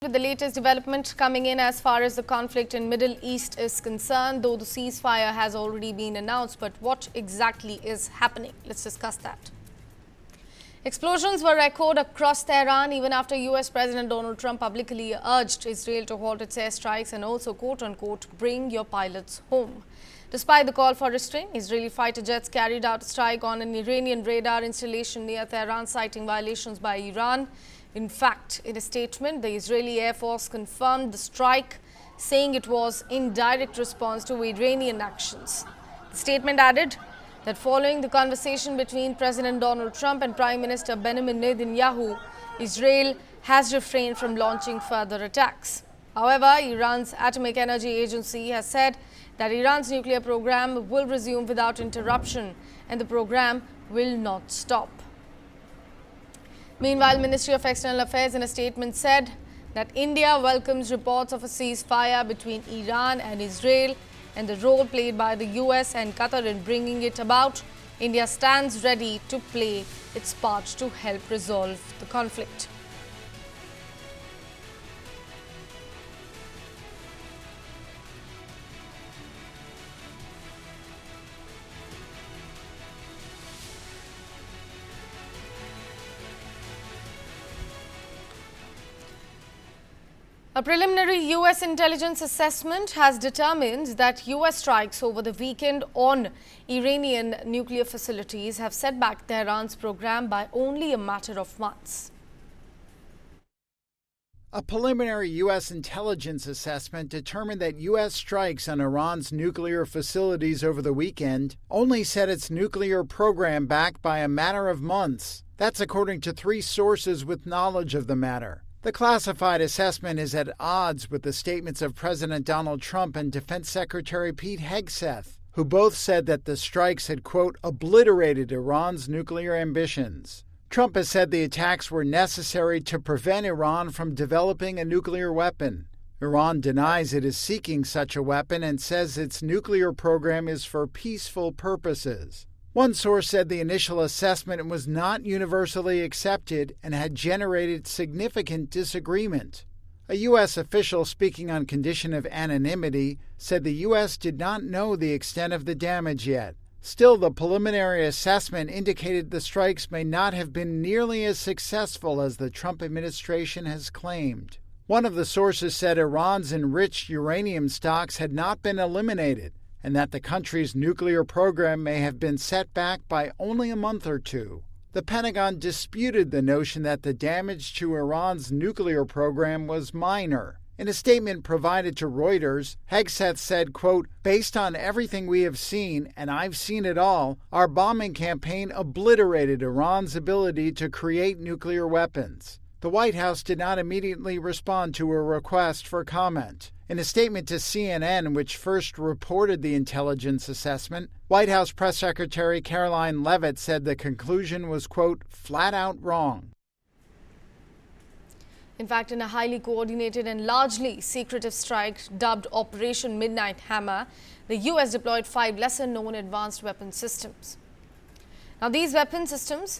With the latest development coming in as far as the conflict in Middle East is concerned, though the ceasefire has already been announced, but what exactly is happening? Let's discuss that. Explosions were echoed across Tehran even after US President Donald Trump publicly urged Israel to halt its airstrikes and also, quote-unquote, bring your pilots home. Despite the call for restraint, Israeli fighter jets carried out a strike on an Iranian radar installation near Tehran, citing violations by Iran. In fact, in a statement, the Israeli Air Force confirmed the strike, saying it was in direct response to Iranian actions. The statement added that following the conversation between President Donald Trump and Prime Minister Benjamin Netanyahu, Israel has refrained from launching further attacks. However, Iran's Atomic Energy Agency has said that Iran's nuclear program will resume without interruption and the program will not stop. Meanwhile, Ministry of External Affairs in a statement said that India welcomes reports of a ceasefire between Iran and Israel and the role played by the US and Qatar in bringing it about. India stands ready to play its part to help resolve the conflict. A preliminary US intelligence assessment has determined that US strikes over the weekend on Iranian nuclear facilities have set back Tehran's program by only a matter of months. A preliminary U.S. intelligence assessment determined that U.S. strikes on Iran's nuclear facilities over the weekend only set its nuclear program back by a matter of months. That's according to 3 sources with knowledge of the matter. The classified assessment is at odds with the statements of President Donald Trump and Defense Secretary Pete Hegseth, who both said that the strikes had, quote, obliterated Iran's nuclear ambitions. Trump has said the attacks were necessary to prevent Iran from developing a nuclear weapon. Iran denies it is seeking such a weapon and says its nuclear program is for peaceful purposes. One source said the initial assessment was not universally accepted and had generated significant disagreement. A U.S. official speaking on condition of anonymity said the U.S. did not know the extent of the damage yet. Still, the preliminary assessment indicated the strikes may not have been nearly as successful as the Trump administration has claimed. One of the sources said Iran's enriched uranium stocks had not been eliminated, and that the country's nuclear program may have been set back by only a month or 2. The Pentagon disputed the notion that the damage to Iran's nuclear program was minor. In a statement provided to Reuters, Hegseth said, quote, based on everything we have seen, and I've seen it all, our bombing campaign obliterated Iran's ability to create nuclear weapons. The White House did not immediately respond to a request for comment. In a statement to CNN, which first reported the intelligence assessment, White House Press Secretary Caroline Leavitt said the conclusion was, quote, flat out wrong. In fact, in a highly coordinated and largely secretive strike dubbed Operation Midnight Hammer, the U.S. deployed 5 lesser-known advanced weapon systems. Now, these weapon systems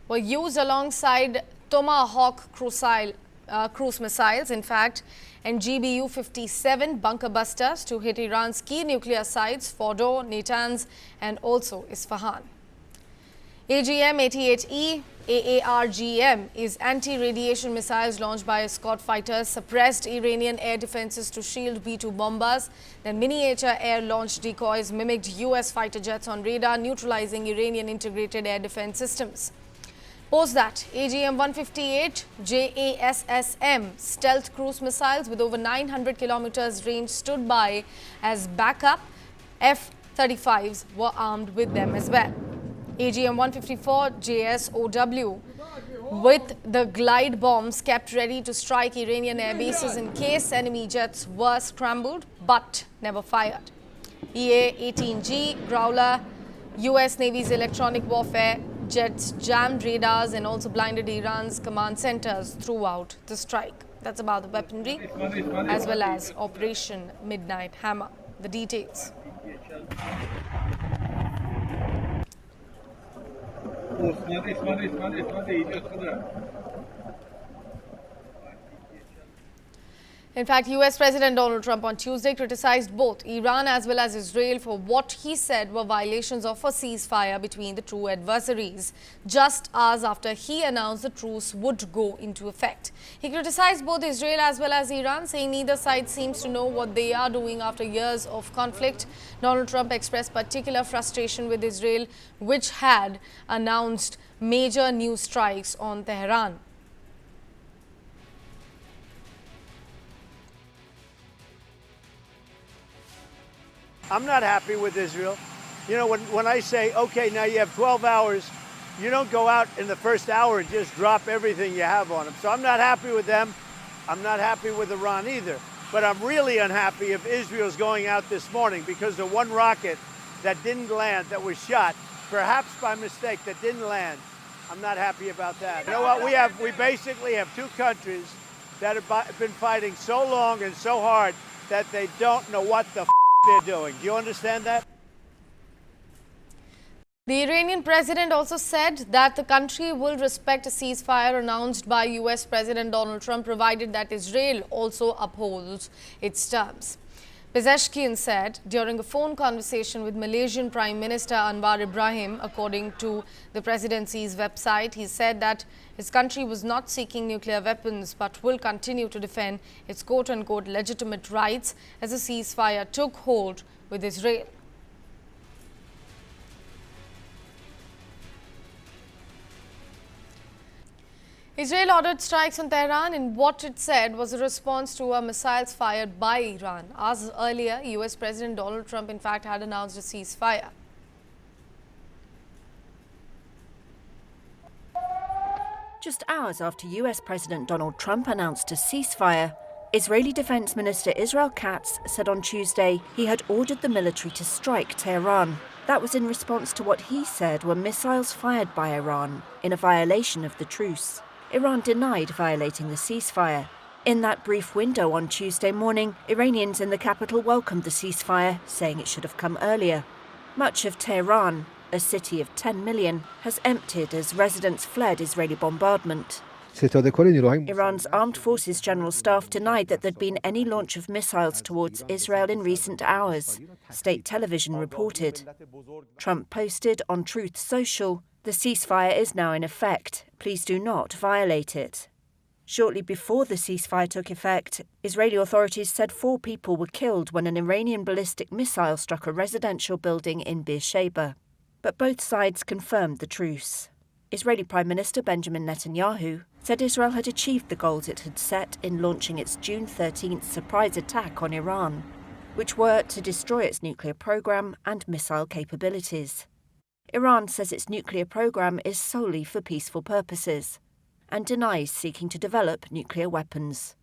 were used alongside Tomahawk cruise missiles, in fact, and GBU-57 bunker busters to hit Iran's key nuclear sites, Fordo, Natanz, and also Isfahan. AGM-88E AARGM is anti-radiation missiles launched by escort fighters, suppressed Iranian air defenses to shield B-2 bombers. Then miniature air-launched decoys mimicked U.S. fighter jets on radar, neutralizing Iranian integrated air defense systems. Post that, AGM-158 JASSM stealth cruise missiles with over 900 kilometers range stood by as backup. F-35s were armed with them as well. AGM-154 JSOW with the glide bombs kept ready to strike Iranian air bases in case enemy jets were scrambled but never fired. EA-18G Growler, US Navy's electronic warfare jets jammed radars and also blinded Iran's command centers throughout the strike. That's about the weaponry as well as Operation Midnight Hammer. The details. In fact, US President Donald Trump on Tuesday criticized both Iran as well as Israel for what he said were violations of a ceasefire between the two adversaries, just hours after he announced the truce would go into effect. He criticized both Israel as well as Iran, saying neither side seems to know what they are doing after years of conflict. Donald Trump expressed particular frustration with Israel, which had announced major new strikes on Tehran. I'm not happy with Israel. You know, when I say, okay, now you have 12 hours, you don't go out in the first hour and just drop everything you have on them. So I'm not happy with them. I'm not happy with Iran either. But I'm really unhappy if Israel's going out this morning because the one rocket that didn't land, that was shot, perhaps by mistake, that didn't land. I'm not happy about that. You know what? We basically have two countries that have been fighting so long and so hard that they don't know what the they're doing. Do you understand that? The Iranian president also said that the country will respect a ceasefire announced by US President Donald Trump, provided that Israel also upholds its terms. Pezeshkian said during a phone conversation with Malaysian Prime Minister Anwar Ibrahim, according to the presidency's website, he said that his country was not seeking nuclear weapons but will continue to defend its quote-unquote legitimate rights as a ceasefire took hold with Israel. Israel ordered strikes on Tehran in what it said was a response to missiles fired by Iran. Hours earlier, US President Donald Trump in fact had announced a ceasefire. Just hours after US President Donald Trump announced a ceasefire, Israeli Defense Minister Israel Katz said on Tuesday he had ordered the military to strike Tehran. That was in response to what he said were missiles fired by Iran in a violation of the truce. Iran denied violating the ceasefire. In that brief window on Tuesday morning, Iranians in the capital welcomed the ceasefire, saying it should have come earlier. Much of Tehran, a city of 10 million, has emptied as residents fled Israeli bombardment. Iran's Armed Forces General Staff denied that there'd been any launch of missiles towards Israel in recent hours. State television reported. Trump posted on Truth Social, "The ceasefire is now in effect. Please do not violate it." Shortly before the ceasefire took effect, Israeli authorities said 4 people were killed when an Iranian ballistic missile struck a residential building in Beersheba. But both sides confirmed the truce. Israeli Prime Minister Benjamin Netanyahu said Israel had achieved the goals it had set in launching its June 13th surprise attack on Iran, which were to destroy its nuclear program and missile capabilities. Iran says its nuclear program is solely for peaceful purposes and denies seeking to develop nuclear weapons.